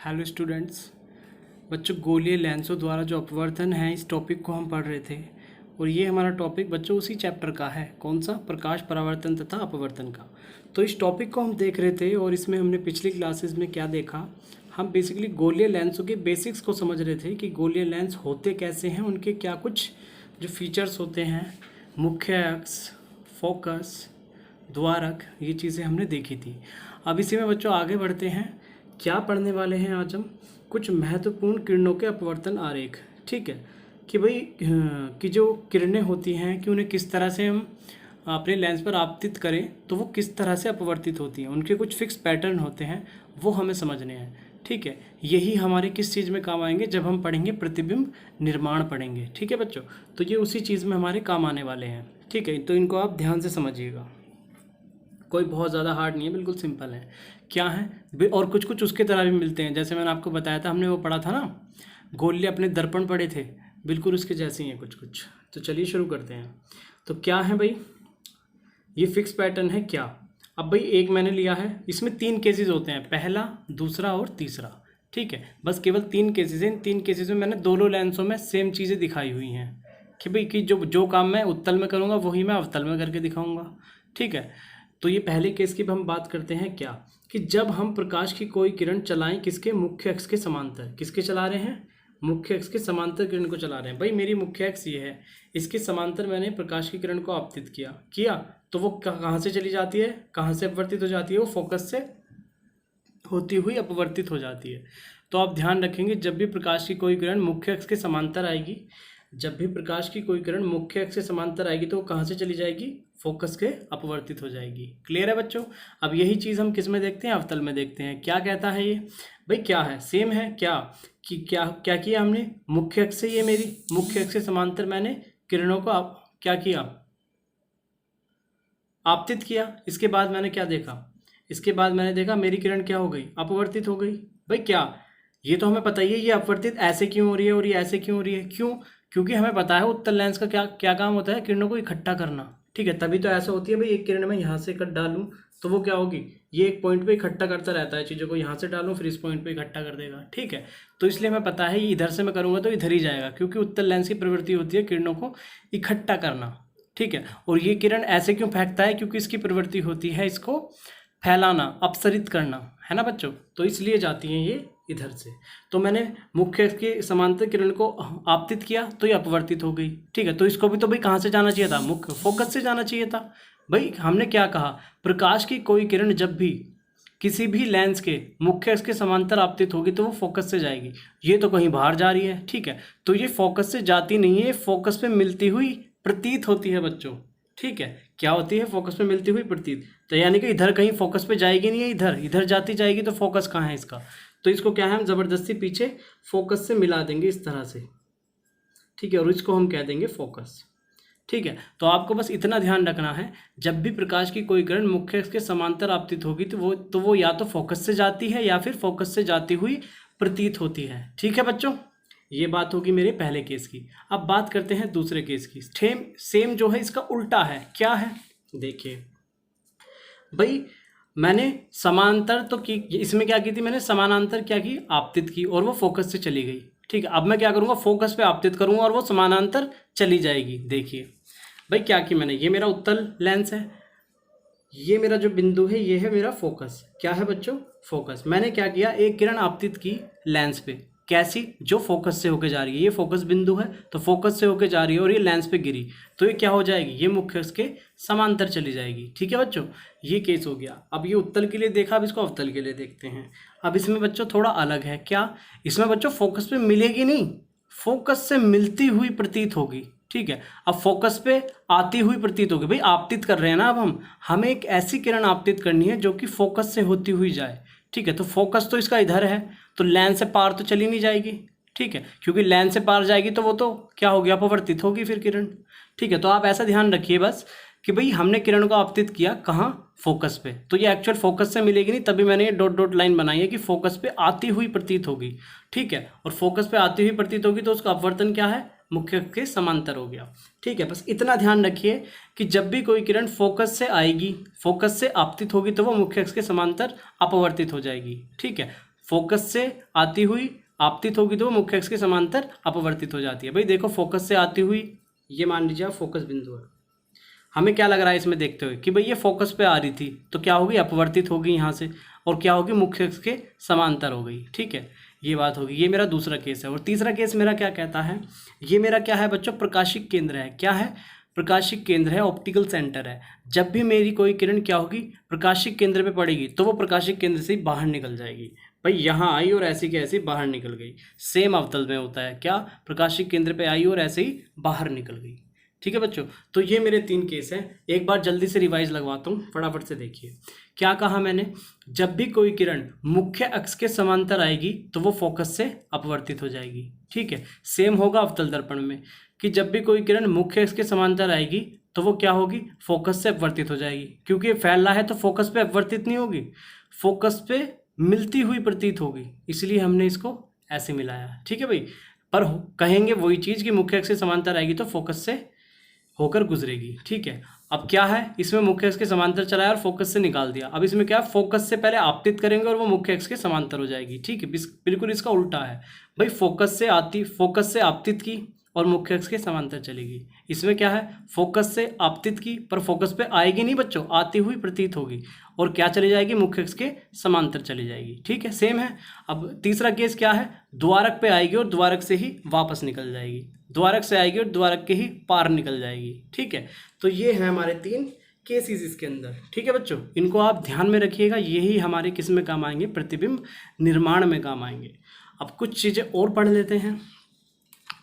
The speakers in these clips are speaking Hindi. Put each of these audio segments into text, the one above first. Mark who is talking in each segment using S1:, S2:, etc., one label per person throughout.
S1: Hello students. बच्चों, गोलीय लेंसों द्वारा जो अपवर्तन है, इस टॉपिक को हम पढ़ रहे थे और ये हमारा टॉपिक बच्चों उसी चैप्टर का है। कौन सा? प्रकाश परावर्तन तथा अपवर्तन का। तो इस टॉपिक को हम देख रहे थे और इसमें हमने पिछली क्लासेस में क्या देखा, हम बेसिकली गोलीय लेंसों के बेसिक्स को समझ रहे थे कि गोलीय लेंस होते कैसे हैं, उनके क्या कुछ जो फीचर्स होते हैं, मुख्य अक्ष, फोकस, द्वारक, ये चीज़ें हमने देखी थी। अब इसी में बच्चों आगे बढ़ते हैं। क्या पढ़ने वाले हैं आज हम? कुछ महत्वपूर्ण किरणों के अपवर्तन आरेख। ठीक है कि भाई कि जो किरणें होती हैं कि उन्हें किस तरह से हम अपने लेंस पर आपतित करें तो वो किस तरह से अपवर्तित होती हैं, उनके कुछ फिक्स पैटर्न होते हैं, वो हमें समझने हैं। ठीक है, यही हमारे किस चीज़ में काम आएंगे? जब हम पढ़ेंगे प्रतिबिंब निर्माण पढ़ेंगे। ठीक है बच्चों, तो ये उसी चीज़ में हमारे काम आने वाले हैं। ठीक है, तो इनको आप ध्यान से समझिएगा। कोई बहुत ज़्यादा हार्ड नहीं है, बिल्कुल सिंपल है। क्या है? और कुछ कुछ उसके तरह भी मिलते हैं, जैसे मैंने आपको बताया था, हमने वो पढ़ा था ना, गोलीय अपने दर्पण पढ़े थे, बिल्कुल उसके जैसे ही हैं कुछ कुछ। तो चलिए शुरू करते हैं। तो क्या है भाई? ये फिक्स पैटर्न है क्या? अब भाई एक मैंने लिया है, इसमें 3 केसेस होते हैं, पहला, दूसरा और तीसरा। ठीक है, बस केवल 3 केसेस हैं। इन 3 केसेस में मैंने दोनों लेंसों में सेम चीज़ें दिखाई हुई हैं कि भाई कि जो जो काम मैं उत्तल में करूँगा वही मैं अवतल में करके दिखाऊंगा। ठीक है, तो ये पहले केस की हम बात करते हैं। क्या कि जब हम प्रकाश की कोई किरण चलाएं किसके? मुख्य अक्ष के समांतर। किसके चला रहे हैं? मुख्य अक्ष के समांतर किरण को चला रहे हैं। भाई मेरी मुख्य अक्ष ये है, इसके समांतर मैंने प्रकाश की किरण को आपतित किया तो वो कहाँ से चली जाती है, कहाँ से अपवर्तित हो जाती है? वो फोकस से होती हुई अपवर्तित हो जाती है। तो आप ध्यान रखेंगे, जब भी प्रकाश की कोई किरण मुख्य अक्ष के समांतर आएगी, जब भी प्रकाश की कोई किरण मुख्य अक्ष से समांतर आएगी तो वो कहाँ से चली जाएगी? फोकस के अपवर्तित हो जाएगी। क्लियर है बच्चों? अब यही चीज़ हम किस में देखते हैं? अवतल में देखते हैं। क्या कहता है ये? भाई क्या है? सेम है क्या कि क्या क्या किया हमने? मुख्य अक्ष से, ये मेरी मुख्य अक्ष से समांतर मैंने किरणों को क्या किया? आपतित किया। इसके बाद मैंने क्या देखा? इसके बाद मैंने देखा मेरी किरण क्या हो गई? अपवर्तित हो गई। भाई क्या, ये तो हमें पता ही है ये अपवर्तित ऐसे क्यों हो रही है और ये ऐसे क्यों हो रही है। क्यों? क्योंकि हमें पता है उत्तल लेंस का क्या क्या काम होता है? किरणों को इकट्ठा करना। ठीक है, तभी तो ऐसा होती है भाई, एक किरण में यहाँ से कट डालूं तो वो क्या होगी? ये एक पॉइंट पे इकट्ठा करता रहता है चीज़ों को, यहाँ से डालूं फिर इस पॉइंट पे इकट्ठा कर देगा। ठीक है, तो इसलिए हमें पता है ये इधर से मैं करूँगा तो इधर ही जाएगा, क्योंकि उत्तल लेंस की प्रवृत्ति होती है किरणों को इकट्ठा करना। ठीक है, और ये किरण ऐसे क्यों फेंकता है? क्योंकि इसकी प्रवृत्ति होती है इसको फैलाना, अपसरित करना, है ना बच्चों? तो इसलिए जाती हैं ये इधर से। तो मैंने मुख्य के समांतर किरण को आपतित किया तो ये अपवर्तित हो गई। ठीक है, तो इसको भी तो भाई कहाँ से जाना चाहिए था? मुख्य फोकस से जाना चाहिए था। भाई हमने क्या कहा? प्रकाश की कोई किरण जब भी किसी भी लेंस के मुख्य अक्ष के समांतर आपतित होगी तो वो फोकस से जाएगी। ये तो कहीं बाहर जा रही है। ठीक है, तो ये फोकस से जाती नहीं है, फोकस पे मिलती हुई प्रतीत होती है बच्चों। ठीक है, क्या होती है? फोकस पे मिलती हुई प्रतीत। तो यानी कि इधर कहीं फोकस पे जाएगी नहीं है, इधर इधर जाती जाएगी, तो फोकस कहाँ है इसका? तो इसको क्या है, हम जबरदस्ती पीछे फोकस से मिला देंगे इस तरह से। ठीक है, और इसको हम कह देंगे फोकस। ठीक है, तो आपको बस इतना ध्यान रखना है, जब भी प्रकाश की कोई किरण मुख्य अक्ष के समांतर आपतित होगी तो वो या तो फोकस से जाती है या फिर फोकस से जाती हुई प्रतीत होती है। ठीक है बच्चों, ये बात होगी मेरे पहले केस की। अब बात करते हैं दूसरे केस की। सेम जो है इसका उल्टा है। क्या है? देखिए भाई, मैंने समांतर तो की, इसमें क्या की थी मैंने? समानांतर क्या की? आपतित की, और वो फोकस से चली गई। ठीक है, अब मैं क्या करूँगा? फोकस पे आपतित करूँगा और वो समानांतर चली जाएगी। देखिए भाई क्या की मैंने, ये मेरा उत्तल लेंस है, ये मेरा जो बिंदु है ये है मेरा फोकस। क्या है बच्चों? फोकस। मैंने क्या किया? एक किरण आपतित की लेंस पे। कैसी? जो फोकस से होके जा रही है, ये फोकस बिंदु है तो फोकस से होके जा रही है और ये लेंस पे गिरी तो ये क्या हो जाएगी? ये मुख्य अक्ष के समांतर चली जाएगी। ठीक है बच्चों, ये केस हो गया। अब ये उत्तल के लिए देखा, अब इसको अवतल के लिए देखते हैं। अब इसमें बच्चों थोड़ा अलग है। क्या? इसमें बच्चों फोकस पे मिलेगी नहीं, फोकस से मिलती हुई प्रतीत होगी। ठीक है, अब फोकस पे आती हुई प्रतीत होगी। भाई आपतित कर रहे हैं ना, अब हमें एक ऐसी किरण आपतित करनी है जो कि फोकस से होती हुई जाए। ठीक है, तो फोकस तो इसका इधर है, तो लेंस से पार तो चली नहीं जाएगी। ठीक है, क्योंकि लेंस से पार जाएगी तो वो तो क्या हो गया? अपवर्तित होगी फिर किरण। ठीक है, तो आप ऐसा ध्यान रखिए बस कि भाई हमने किरण को आपतित किया कहाँ? फोकस पे, तो ये एक्चुअल फोकस से मिलेगी नहीं, तभी मैंने ये डॉट डॉट लाइन बनाई है कि फोकस पे आती हुई प्रतीत होगी। ठीक है, और फोकस पे आती हुई प्रतीत होगी तो उसका अपवर्तन क्या है? मुख्य के समांतर हो गया। ठीक है, बस इतना ध्यान रखिए कि जब भी कोई किरण फोकस से आएगी, फोकस से आपतित होगी तो वो मुख्य अक्ष के समांतर अपवर्तित हो जाएगी। ठीक है, फोकस से आती हुई आपतित होगी तो वो मुख्य अक्ष के समांतर अपवर्तित हो जाती है। भाई देखो, फोकस से आती हुई, ये मान लीजिए आप फोकस बिंदु है, हमें क्या लग रहा है इसमें देखते हुए कि भाई ये फोकस पे आ रही थी, तो क्या होगी, अपवर्तित होगी यहाँ से, और क्या होगी, मुख्य अक्ष के समांतर हो गई। ठीक है, ये बात होगी। ये मेरा दूसरा केस है। और तीसरा केस मेरा क्या कहता है, ये मेरा क्या है बच्चों, प्रकाशिक केंद्र है। क्या है, प्रकाशिक केंद्र है, ऑप्टिकल सेंटर है। जब भी मेरी कोई किरण क्या होगी, प्रकाशिक केंद्र पे पड़ेगी, तो वो प्रकाशिक केंद्र से ही बाहर निकल जाएगी। भाई यहाँ आई और ऐसी की ऐसी बाहर निकल गई। सेम अवतल में होता है क्या, प्रकाशिक केंद्र पे आई और ऐसे ही बाहर निकल गई। ठीक है बच्चों, तो ये मेरे 3 केस हैं। एक बार जल्दी से रिवाइज लगवाता हूँ, फटाफट से देखिए। क्या कहा मैंने, जब भी कोई किरण मुख्य अक्ष के समांतर आएगी तो वो फोकस से अपवर्तित हो जाएगी। ठीक है, सेम होगा अवतल दर्पण में कि जब भी कोई किरण मुख्य अक्ष के समांतर आएगी तो वो क्या होगी, फोकस से अपवर्तित हो जाएगी। क्योंकि ये फैल रहा है तो फोकस पे अपवर्तित नहीं होगी, फोकस पे मिलती हुई प्रतीत होगी, इसलिए हमने इसको ऐसे मिलाया। ठीक है भाई, पर कहेंगे वही चीज़ कि मुख्य अक्ष के समांतर आएगी तो फोकस से होकर गुजरेगी। ठीक है, अब क्या है, इसमें मुख्य अक्ष के समांतर चलाया और फोकस से निकाल दिया। अब इसमें क्या है, फोकस से पहले आपतित करेंगे और वो मुख्य अक्ष के समांतर हो जाएगी। ठीक है, बिल्कुल इसका उल्टा है भाई, फोकस से आपतित की और मुख्य अक्ष के समांतर चलेगी। इसमें क्या है, फोकस से आपतित की पर फोकस पे आएगी नहीं बच्चों, आती हुई प्रतीत होगी और क्या चली जाएगी, मुख्य अक्ष के समांतर चली जाएगी। ठीक है, सेम है। अब तीसरा केस क्या है, द्वारक पे आएगी और द्वारक से ही वापस निकल जाएगी, द्वारक से आएगी और द्वारक के ही पार निकल जाएगी। ठीक है, तो ये है हमारे 3 केसेस इसके अंदर। ठीक है बच्चों, इनको आप ध्यान में रखिएगा, यही हमारे किस में काम आएंगे, प्रतिबिंब निर्माण में काम आएंगे। अब कुछ चीज़ें और पढ़ लेते हैं।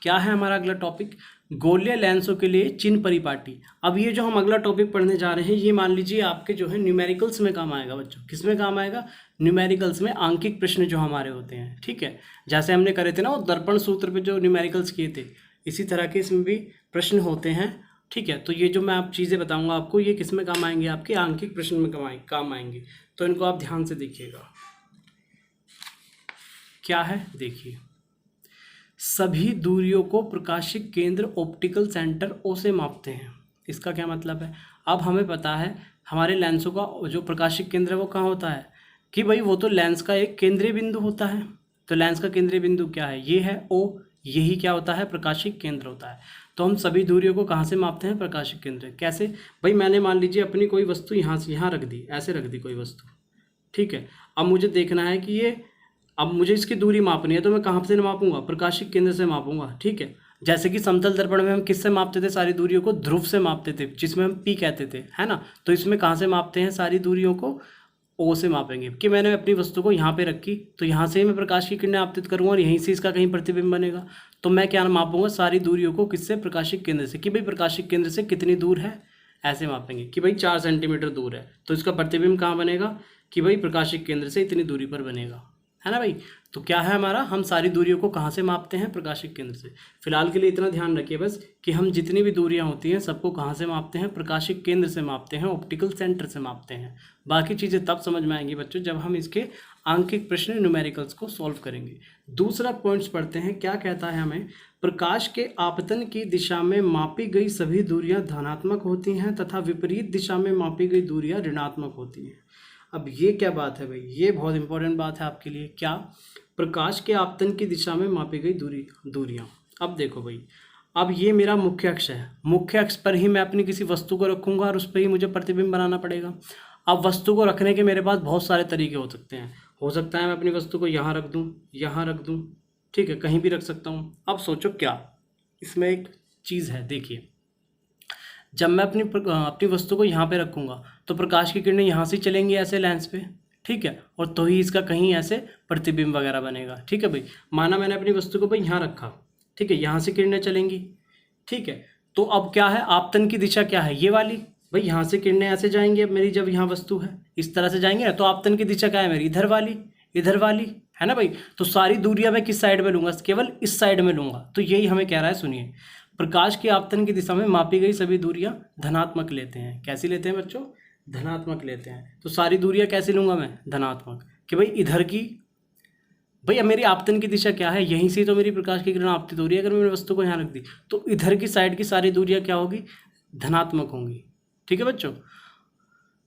S1: क्या है हमारा अगला टॉपिक, गोलीय लेंसों के लिए चिन्ह परिपाटी। अब ये जो हम अगला टॉपिक पढ़ने जा रहे हैं, ये मान लीजिए आपके जो है न्यूमेरिकल्स में काम आएगा बच्चों। किस में काम आएगा, न्यूमेरिकल्स में, आंकिक प्रश्न जो हमारे होते हैं। ठीक है, जैसे हमने करे थे ना वो दर्पण सूत्र पे जो न्यूमेरिकल्स किए थे, इसी तरह के इसमें भी प्रश्न होते हैं। ठीक है, तो ये जो मैं आप चीज़ें बताऊंगा आपको, ये किस में काम आएंगे, आपके आंकिक प्रश्न में काम आएंगे। तो इनको आप ध्यान से देखिएगा। क्या है, देखिए, सभी दूरियों को प्रकाशिक केंद्र ऑप्टिकल सेंटर ओ से मापते हैं। इसका क्या मतलब है, अब हमें पता है हमारे लेंसों का जो प्रकाशिक केंद्र है वो कहाँ होता है, कि भाई वो तो लेंस का एक केंद्रीय बिंदु होता है। तो लेंस का केंद्रीय बिंदु क्या है, ये है ओ, यही क्या होता है, प्रकाशिक केंद्र होता है। तो हम सभी दूरियों को कहाँ से मापते हैं, प्रकाशिक केंद्र। कैसे, भाई मैंने मान लीजिए अपनी कोई वस्तु यहाँ से यहाँ रख दी, ऐसे रख दी कोई वस्तु। ठीक है, अब मुझे देखना है कि ये, अब मुझे इसकी दूरी मापनी है, तो मैं कहाँ से मापूंगा, प्रकाशिक केंद्र से मापूंगा। ठीक है, जैसे कि समतल दर्पण में हम किससे मापते थे, सारी दूरियों को ध्रुव से मापते थे, जिसमें हम पी कहते थे, है ना। तो इसमें कहाँ से मापते हैं, सारी दूरियों को ओ से मापेंगे। कि मैंने अपनी वस्तु को यहाँ पे रखी, तो यहाँ से ही मैं प्रकाश की किरणें आपतित करूँगा और यहीं से इसका कहीं प्रतिबिंब बनेगा। तो मैं क्या मापूंगा, सारी दूरियों को किससे, प्रकाशिक केंद्र से। कि भाई प्रकाशिक केंद्र से कितनी दूर है, ऐसे मापेंगे कि भाई 4 सेंटीमीटर दूर है, तो इसका प्रतिबिंब कहाँ बनेगा, कि भाई प्रकाशिक केंद्र से इतनी दूरी पर बनेगा, है ना भाई। तो क्या है हमारा, हम सारी दूरियों को कहाँ से मापते हैं, प्रकाशिक केंद्र से। फिलहाल के लिए इतना ध्यान रखिए बस कि हम जितनी भी दूरियां होती हैं सबको कहाँ से मापते हैं, प्रकाशिक केंद्र से मापते हैं, ऑप्टिकल सेंटर से मापते हैं। बाकी चीज़ें तब समझ में आएंगी बच्चों जब हम इसके आंकिक प्रश्न न्यूमेरिकल्स को सॉल्व करेंगे। दूसरा पॉइंट्स पढ़ते हैं, क्या कहता है हमें, प्रकाश के आपतन की दिशा में मापी गई सभी दूरियां धनात्मक होती हैं तथा विपरीत दिशा में मापी गई दूरियां ऋणात्मक होती हैं। अब ये क्या बात है भाई, ये बहुत इंपॉर्टेंट बात है आपके लिए। क्या, प्रकाश के आपतन की दिशा में मापी गई दूरियां। अब देखो भाई, अब ये मेरा मुख्य अक्ष है, मुख्य अक्ष पर ही मैं अपनी किसी वस्तु को रखूंगा और उस पर ही मुझे प्रतिबिंब बनाना पड़ेगा। अब वस्तु को रखने के मेरे पास बहुत सारे तरीके हो सकते हैं। हो सकता है मैं अपनी वस्तु को यहाँ रख दूँ, यहाँ रख दूँ, ठीक है, कहीं भी रख सकता हूँ। अब सोचो क्या, इसमें एक चीज़ है, देखिए, जब मैं अपनी वस्तु को यहाँ पे रखूँगा तो प्रकाश की किरणें यहाँ से चलेंगी ऐसे लेंस पे, ठीक है, और तो ही इसका कहीं ऐसे प्रतिबिंब वगैरह बनेगा। ठीक है भाई, माना मैंने अपनी वस्तु को भाई यहाँ रखा, ठीक है, यहाँ से किरणें चलेंगी, ठीक है। तो अब क्या है, आपतन की दिशा क्या है, ये वाली, भाई यहाँ से किरणें ऐसे जाएंगी। अब मेरी जब यहाँ वस्तु है इस तरह से जाएंगे ना, तो आपतन की दिशा क्या है मेरी, इधर वाली, है ना भाई। तो सारी दूरियां मैं किस साइड में लूंगा, केवल इस साइड में लूंगा। तो यही हमें कह रहा है, सुनिए, प्रकाश की आपतन की दिशा में मापी गई सभी दूरियां धनात्मक लेते हैं। कैसी लेते हैं बच्चों, धनात्मक लेते हैं। तो सारी दूरियां कैसे लूंगा मैं, धनात्मक। कि भाई इधर की, भाई अब मेरी आपतन की दिशा क्या है, यहीं से तो मेरी प्रकाश की किरण आपतित हो रही है। अगर मैंने वस्तु को यहाँ रख दी तो इधर की साइड की सारी दूरियां क्या होगी, धनात्मक होंगी। ठीक है बच्चों,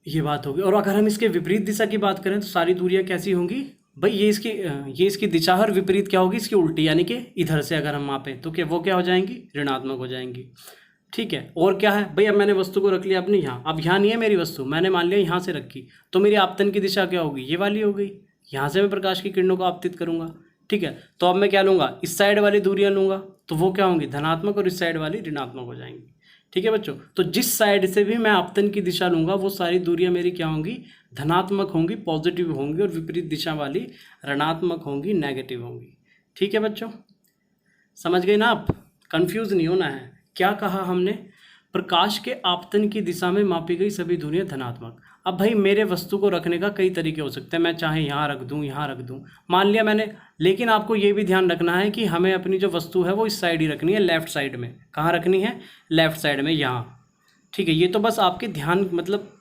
S1: ये बात होगी। और अगर हम इसके विपरीत दिशा की बात करें तो सारी दूरियां कैसी होंगी, भाई ये इसकी दिशा और विपरीत क्या होगी, इसकी उल्टी, यानी कि इधर से अगर हम मापें तो क्या वो क्या हो जाएंगी, ऋणात्मक हो जाएंगी। ठीक है, और क्या है भाई, अब मैंने वस्तु को रख लिया अपने यहाँ, अब यहाँ नहीं है मेरी वस्तु, मैंने मान लिया यहाँ से रखी, तो मेरी आपतन की दिशा क्या होगी, ये वाली हो गई। यहाँ से मैं प्रकाश की किरणों को आपतित करूंगा। ठीक है, तो अब मैं क्या लूँगा, इस साइड वाली दूरियाँ लूँगा, तो वो क्या होंगी, धनात्मक, और इस साइड वाली ऋणात्मक हो जाएंगी। ठीक है बच्चों, तो जिस साइड से भी मैं आपतन की दिशा लूँगा वो सारी दूरियाँ मेरी क्या होंगी, धनात्मक होंगी, पॉजिटिव होंगी, और विपरीत दिशा वाली ऋणात्मक होंगी, नेगेटिव होंगी। ठीक है बच्चों, समझ गए ना आप, कंफ्यूज नहीं होना है। क्या कहा हमने, प्रकाश के आपतन की दिशा में मापी गई सभी दूरियां धनात्मक। अब भाई मेरे वस्तु को रखने का कई तरीके हो सकते हैं, मैं चाहे यहाँ रख दूँ, यहाँ रख दूँ, मान लिया मैंने, लेकिन आपको ये भी ध्यान रखना है कि हमें अपनी जो वस्तु है वो इस साइड ही रखनी है, लेफ्ट साइड में। कहाँ रखनी है, लेफ्ट साइड में, यहाँ। ठीक है, ये तो बस आपके ध्यान मतलब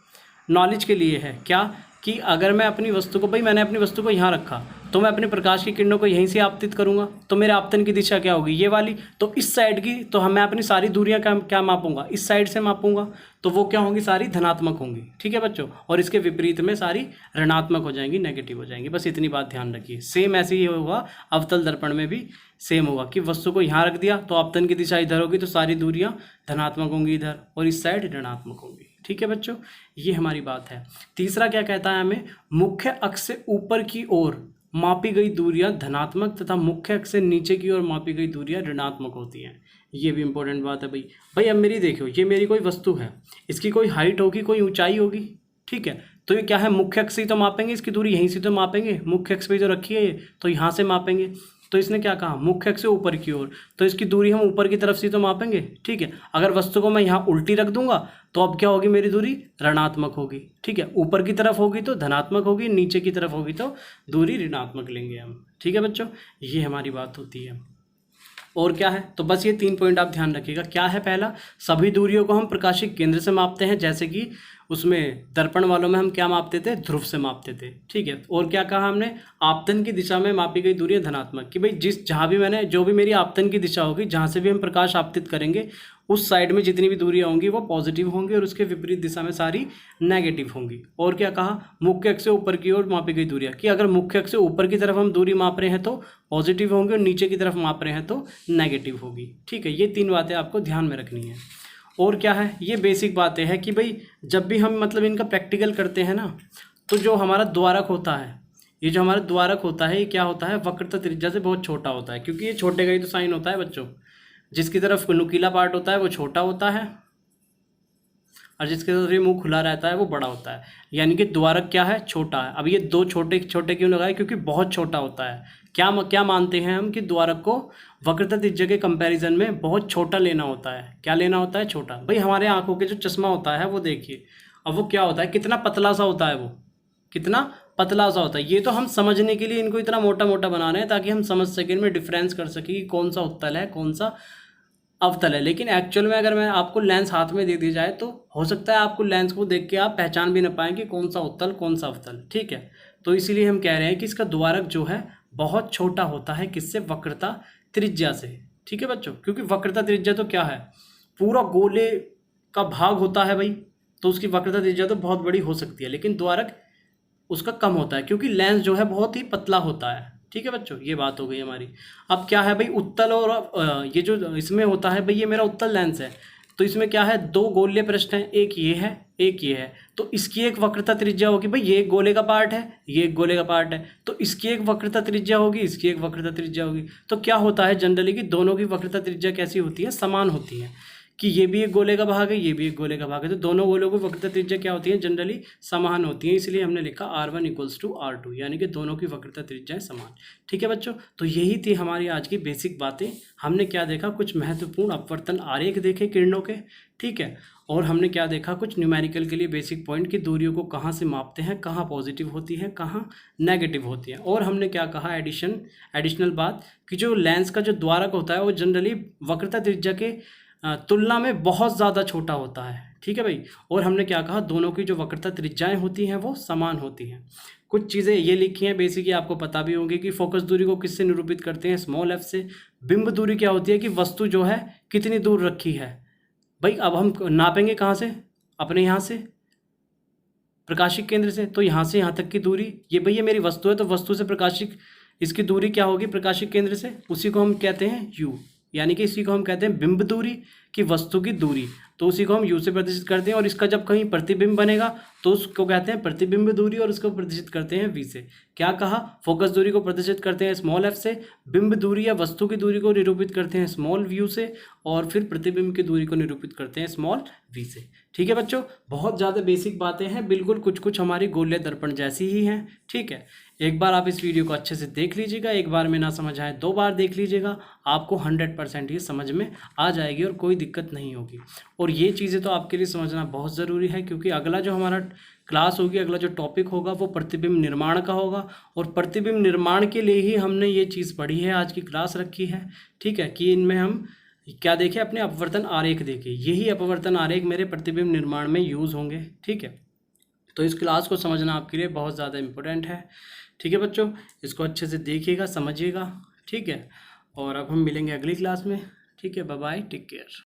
S1: नॉलेज के लिए है, क्या कि अगर मैं अपनी वस्तु को, भाई मैंने अपनी वस्तु को यहाँ रखा, तो मैं अपने प्रकाश की किरणों को यहीं से आपतित करूंगा, तो मेरे आपतन की दिशा क्या होगी, ये वाली। तो इस साइड की, तो मैं अपनी सारी दूरियां क्या मापूंगा, इस साइड से मापूंगा, तो वो क्या होंगी, सारी धनात्मक होंगी। ठीक है बच्चों, और इसके विपरीत में सारी ऋणात्मक हो जाएंगी, नेगेटिव हो जाएंगी। बस इतनी बात ध्यान रखिए। सेम ऐसे ही होगा अवतल दर्पण में भी, सेम होगा कि वस्तु को यहाँ रख दिया तो आपतन की दिशा इधर होगी, तो सारी दूरियां धनात्मक होंगी इधर, और इस साइड ऋणात्मक होंगी। ठीक है बच्चों, ये हमारी बात है। तीसरा क्या कहता है हमें, मुख्य अक्ष से ऊपर की ओर मापी गई दूरियां धनात्मक तथा मुख्य अक्ष से नीचे की ओर मापी गई दूरियां ऋणात्मक होती हैं। ये भी इंपॉर्टेंट बात है भाई। अब मेरी देखो, ये मेरी कोई वस्तु है, इसकी कोई हाइट होगी, कोई ऊंचाई होगी। ठीक है, तो ये क्या है, मुख्य अक्ष से तो मापेंगे, इसकी दूरी यहीं से तो मापेंगे, मुख्य अक्ष पे जो रखी है तो यहाँ से मापेंगे। तो इसने क्या कहा, मुख्य अक्ष से ऊपर की ओर, तो इसकी दूरी हम ऊपर की तरफ से तो मापेंगे। ठीक है, अगर वस्तु को मैं यहाँ उल्टी रख दूंगा तो अब क्या होगी, मेरी दूरी ऋणात्मक होगी। ठीक है, ऊपर की तरफ होगी तो धनात्मक होगी, नीचे की तरफ होगी तो दूरी ऋणात्मक लेंगे हम। ठीक है बच्चों, ये हमारी बात होती है। और क्या है, तो बस ये 3 पॉइंट आप ध्यान रखिएगा। क्या है, पहला, सभी दूरियों को हम प्रकाशिक केंद्र से मापते हैं, जैसे कि उसमें दर्पण वालों में हम क्या मापते थे, ध्रुव से मापते थे। ठीक है, और क्या कहा हमने, आपतन की दिशा में मापी गई दूरियां धनात्मक, कि भाई जहाँ भी मैंने, जो भी मेरी आपतन की दिशा होगी, जहाँ से भी हम प्रकाश आपतित करेंगे, उस साइड में जितनी भी दूरियां होंगी वो पॉजिटिव होंगी, और उसके विपरीत दिशा में सारी नेगेटिव होंगी। और क्या कहा, मुख्य अक्ष से ऊपर की ओर मापी गई दूरियां, कि अगर मुख्य अक्ष से ऊपर की तरफ हम दूरी माप रहे हैं तो पॉजिटिव होंगी, और नीचे की तरफ माप रहे हैं तो नेगेटिव होगी। ठीक है, ये 3 बातें आपको ध्यान में रखनी है। और क्या है, ये बेसिक बातें हैं कि भाई जब भी हम मतलब इनका प्रैक्टिकल करते हैं ना, तो जो हमारा द्वारक होता है, ये जो हमारा द्वारक होता है, ये क्या होता है, वक्रता त्रिज्या से बहुत छोटा होता है, क्योंकि ये छोटे का ही तो साइन होता है बच्चों। जिसकी तरफ नुकीला पार्ट होता है वो छोटा होता है, और जिसके तरफ ये मुंह खुला रहता है वो बड़ा होता है। यानी कि द्वारक क्या है, छोटा है। अब ये 2 छोटे छोटे क्यों लगाए, क्योंकि बहुत छोटा होता है। क्या मानते हैं हम कि द्वारक को वक्रता त्रिज्या के कंपैरिजन में बहुत छोटा लेना होता है। क्या लेना होता है, छोटा। भाई हमारे आंखों के जो चश्मा होता है वो देखिए, अब वो क्या होता है, कितना पतला सा होता है, वो कितना पतला सा होता है। ये तो हम समझने के लिए इनको इतना मोटा मोटा बना रहे हैं ताकि हम समझ सकें, इनमें डिफरेंस कर सकें कि कौन सा उत्तल है, कौन सा अवतल है। लेकिन एक्चुअल में अगर मैं आपको लेंस हाथ में दे दी जाए तो हो सकता है आपको लेंस को देख के आप पहचान भी ना पाएँ कि कौन सा उत्तल कौन सा अवतल। ठीक है, तो इसीलिए हम कह रहे हैं कि इसका द्वारक जो है बहुत छोटा होता है, किससे, वक्रता त्रिज्या से। ठीक है बच्चों, क्योंकि वक्रता त्रिज्या तो क्या है, पूरा गोले का भाग होता है भाई, तो उसकी वक्रता त्रिज्या तो बहुत बड़ी हो सकती है, लेकिन द्वारक उसका कम होता है, क्योंकि लेंस जो है बहुत ही पतला होता है। ठीक है बच्चों, ये बात हो गई हमारी। अब क्या है भाई, उत्तल और ये जो इसमें होता है भाई, ये मेरा उत्तल लेंस है, तो इसमें क्या है, 2 गोलीय पृष्ठ हैं, एक ये है, एक ये है, तो इसकी एक वक्रता त्रिज्या होगी। भाई ये एक गोले का पार्ट है, ये एक गोले का पार्ट है, तो इसकी एक वक्रता त्रिज्या होगी, इसकी एक वक्रता त्रिज्या होगी। तो क्या होता है जनरली कि दोनों की वक्रता त्रिज्या कैसी होती है, समान होती है, कि ये भी एक गोले का भाग है, ये भी एक गोले का भाग है, तो दोनों गोलों की वक्रता त्रिज्या क्या होती है, जनरली समान होती है। इसलिए हमने लिखा R1 = R2, यानी कि दोनों की वक्रता त्रिज्याएं समान। ठीक है बच्चों, तो यही थी हमारी आज की बेसिक बातें। हमने क्या देखा, कुछ महत्वपूर्ण अपवर्तन आरेख देखे किरणों के। ठीक है, और हमने क्या देखा, कुछ न्यूमेरिकल के लिए बेसिक पॉइंट की दूरियों को कहाँ से मापते हैं, कहाँ पॉजिटिव होती है, कहाँ नेगेटिव होती है। और हमने क्या कहा, एडिशनल बात, कि जो लेंस का जो द्वारक होता है वो जनरली वक्रता त्रिज्या के तुलना में बहुत ज़्यादा छोटा होता है। ठीक है भाई, और हमने क्या कहा, दोनों की जो वक्रता त्रिज्याएं होती हैं वो समान होती हैं। कुछ चीज़ें ये लिखी हैं बेसिकली, आपको पता भी होंगी कि फोकस दूरी को किससे निरूपित करते हैं, स्मॉल f से। बिंब दूरी क्या होती है, कि वस्तु जो है कितनी दूर रखी है। भाई अब हम नापेंगे कहाँ से, अपने यहाँ से प्रकाशिक केंद्र से, तो यहाँ से यहाँ तक की दूरी, ये भैया मेरी वस्तु है, तो वस्तु से प्रकाशिक, इसकी दूरी क्या होगी प्रकाशिक केंद्र से, उसी को हम कहते हैं u, यानी कि इसी को हम कहते हैं बिंब दूरी की वस्तु की दूरी, तो उसी को हम u से प्रदर्शित करते हैं। और इसका जब कहीं प्रतिबिंब बनेगा तो उसको कहते हैं प्रतिबिंब दूरी, और उसको प्रदर्शित करते हैं v से। क्या कहा, फोकस दूरी को प्रदर्शित करते हैं स्मॉल f से, बिंब दूरी या वस्तु की दूरी को निरूपित करते हैं स्मॉल v से, और फिर प्रतिबिंब की दूरी को निरूपित करते हैं स्मॉल v से। ठीक है बच्चों, बहुत ज़्यादा बेसिक बातें हैं, बिल्कुल कुछ कुछ हमारी गोलीय दर्पण जैसी ही हैं। ठीक है, एक बार आप इस वीडियो को अच्छे से देख लीजिएगा, एक बार में ना समझ आए 2 बार देख लीजिएगा, आपको 100% ये समझ में आ जाएगी और कोई दिक्कत नहीं होगी। और ये चीज़ें तो आपके लिए समझना बहुत ज़रूरी है, क्योंकि अगला जो हमारा क्लास होगी, अगला जो टॉपिक होगा वो प्रतिबिंब निर्माण का होगा, और प्रतिबिंब निर्माण के लिए ही हमने ये चीज़ पढ़ी है, आज की क्लास रखी है। ठीक है, कि इनमें हम क्या देखें, अपने अपवर्तन आरेख देखें, यही अपवर्तन आरेख मेरे प्रतिबिंब निर्माण में यूज़ होंगे। ठीक है, तो इस क्लास को समझना आपके लिए बहुत ज़्यादा इम्पोर्टेंट है। ठीक है बच्चों, इसको अच्छे से देखिएगा, समझिएगा। ठीक है, और अब हम मिलेंगे अगली क्लास में। ठीक है, बाय बाय, टेक केयर।